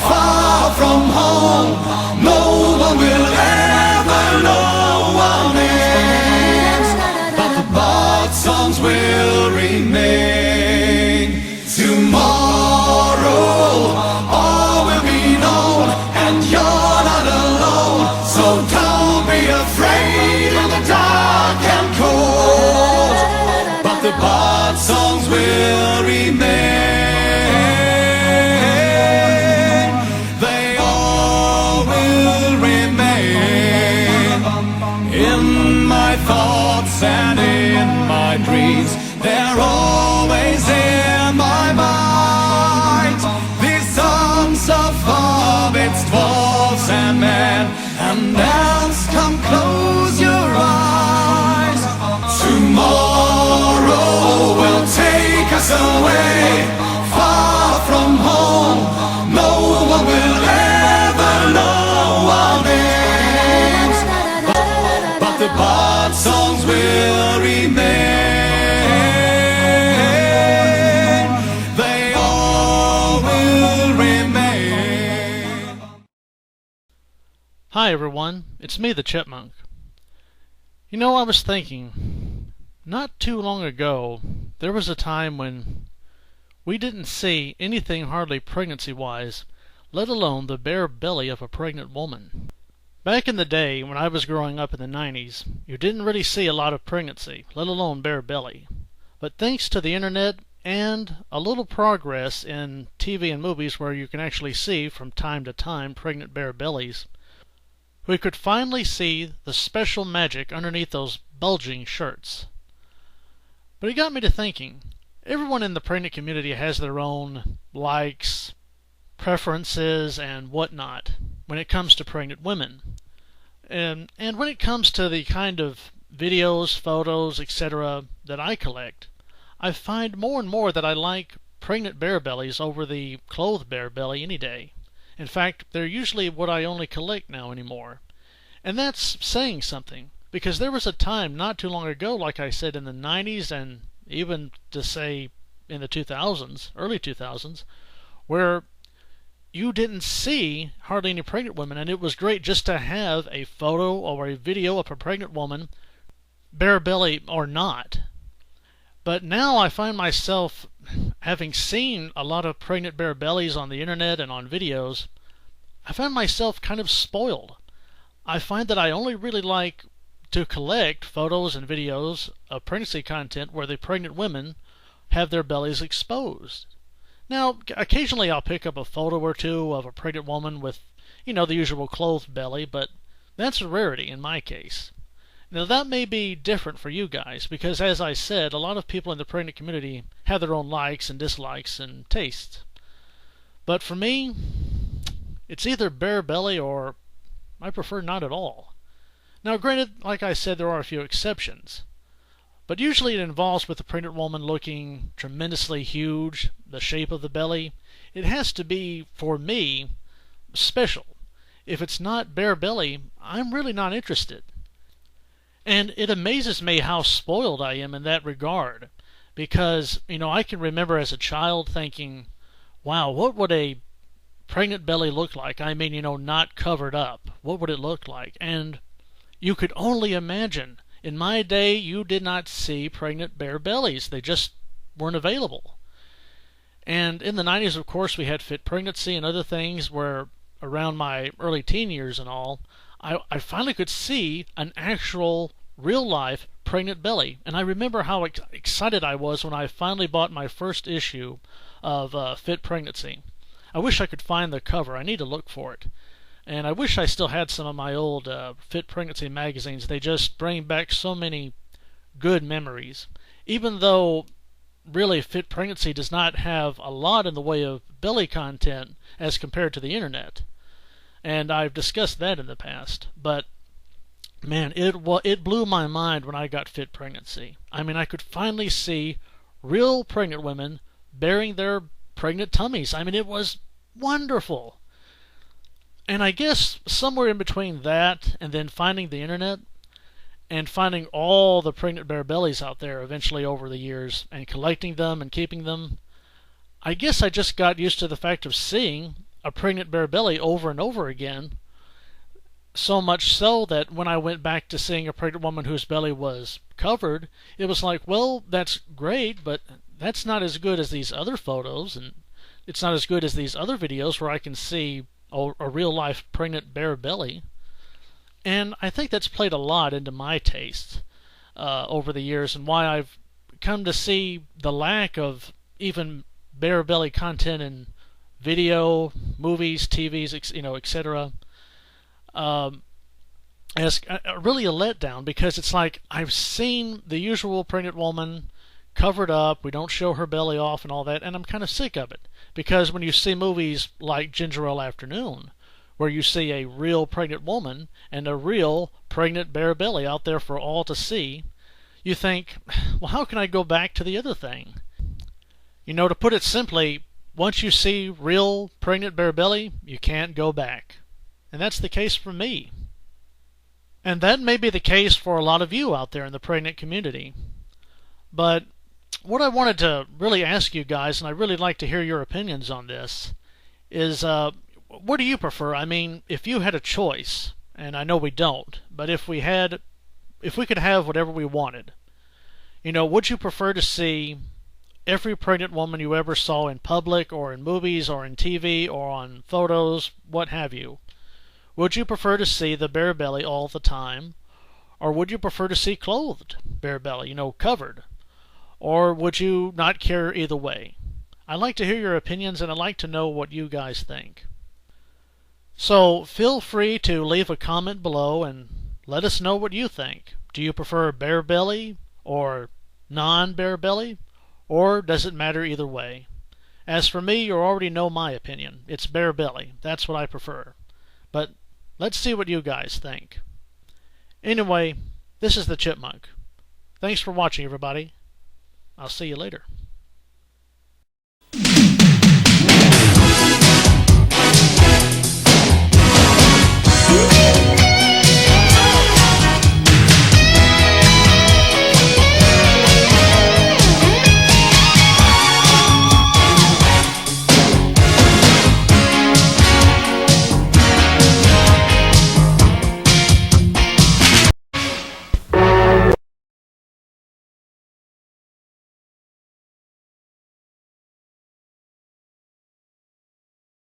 Far from home, no one will ever know our names, but the bard songs will remain. Tomorrow all will be known, and you're not alone, so don't be afraid in the dark and cold, but the bard songs will remain. They all will remain in my thoughts and in my dreams. They're always in my mind. These songs of hobbits, dwarves and men and elves, come close your eyes. Tomorrow will take us away, far from home. No one will ever know our names, but the bard songs will remain. They all will remain. Hi everyone, it's me, the Chipmunk. You know, I was thinking, not too long ago, there was a time when we didn't see anything hardly pregnancy-wise, let alone the bare belly of a pregnant woman. Back in the day, when I was growing up in the 90s, you didn't really see a lot of pregnancy, let alone bare belly. But thanks to the internet and a little progress in TV and movies where you can actually see from time to time pregnant bare bellies, we could finally see the special magic underneath those bulging shirts. But it got me to thinking, everyone in the pregnant community has their own likes, preferences, and whatnot when it comes to pregnant women. And when it comes to the kind of videos, photos, etc. that I collect, I find more and more that I like pregnant bare bellies over the clothed bare belly any day. In fact, they're usually what I only collect now anymore. And that's saying something, because there was a time not too long ago, like I said, in the 90s and even to say in the 2000s, early 2000s, where you didn't see hardly any pregnant women, and it was great just to have a photo or a video of a pregnant woman, bare belly or not. But now I find myself, having seen a lot of pregnant bare bellies on the internet and on videos, I find myself kind of spoiled. I find that I only really like to collect photos and videos of pregnancy content where the pregnant women have their bellies exposed. Now, occasionally I'll pick up a photo or two of a pregnant woman with, the usual clothed belly, but that's a rarity in my case. Now, that may be different for you guys, because as I said, a lot of people in the pregnant community have their own likes and dislikes and tastes. But for me, it's either bare belly or I prefer not at all. Now, granted, like I said, there are a few exceptions. But usually it involves with the pregnant woman looking tremendously huge, the shape of the belly. It has to be, for me, special. If it's not bare belly, I'm really not interested. And it amazes me how spoiled I am in that regard. Because, I can remember as a child thinking, wow, what would a pregnant belly look like? I mean, not covered up. What would it look like? And you could only imagine. In my day, you did not see pregnant bare bellies. They just weren't available. And in the 90s, of course, we had fit pregnancy and other things where around my early teen years and all, I finally could see an actual, real-life pregnant belly. And I remember how excited I was when I finally bought my first issue of Fit Pregnancy. I wish I could find the cover. I need to look for it. And I wish I still had some of my old Fit Pregnancy magazines. They just bring back so many good memories. Even though, really, Fit Pregnancy does not have a lot in the way of belly content as compared to the internet. And I've discussed that in the past. But, man, it blew my mind when I got Fit Pregnancy. I mean, I could finally see real pregnant women bearing their pregnant tummies. I mean, it was wonderful. And I guess somewhere in between that and then finding the internet and finding all the pregnant bare bellies out there eventually over the years and collecting them and keeping them, I guess I just got used to the fact of seeing a pregnant bare belly over and over again, so much so that when I went back to seeing a pregnant woman whose belly was covered, it was like, well, that's great, but that's not as good as these other photos, and it's not as good as these other videos where I can see a real-life pregnant bare belly. And I think that's played a lot into my taste over the years, and why I've come to see the lack of even bare belly content in video, movies, TVs, etc. As really a letdown, because it's like I've seen the usual pregnant woman covered up, we don't show her belly off and all that, and I'm kind of sick of it. Because when you see movies like Ginger Ale Afternoon, where you see a real pregnant woman and a real pregnant bare belly out there for all to see, you think, well, how can I go back to the other thing? To put it simply, once you see real pregnant bare belly, you can't go back. And that's the case for me. And that may be the case for a lot of you out there in the pregnant community. But what I wanted to really ask you guys, and I'd really like to hear your opinions on this, is what do you prefer? I mean, if you had a choice, and I know we don't, but if we could have whatever we wanted, would you prefer to see every pregnant woman you ever saw in public or in movies or in TV or on photos, what have you? Would you prefer to see the bare belly all the time? Or would you prefer to see clothed bare belly, covered? Or would you not care either way? I'd like to hear your opinions, and I'd like to know what you guys think. So feel free to leave a comment below and let us know what you think. Do you prefer bare belly or non-bare belly? Or does it matter either way? As for me, you already know my opinion. It's bare belly. That's what I prefer. But let's see what you guys think. Anyway, this is the Chipmunk. Thanks for watching, everybody. I'll see you later.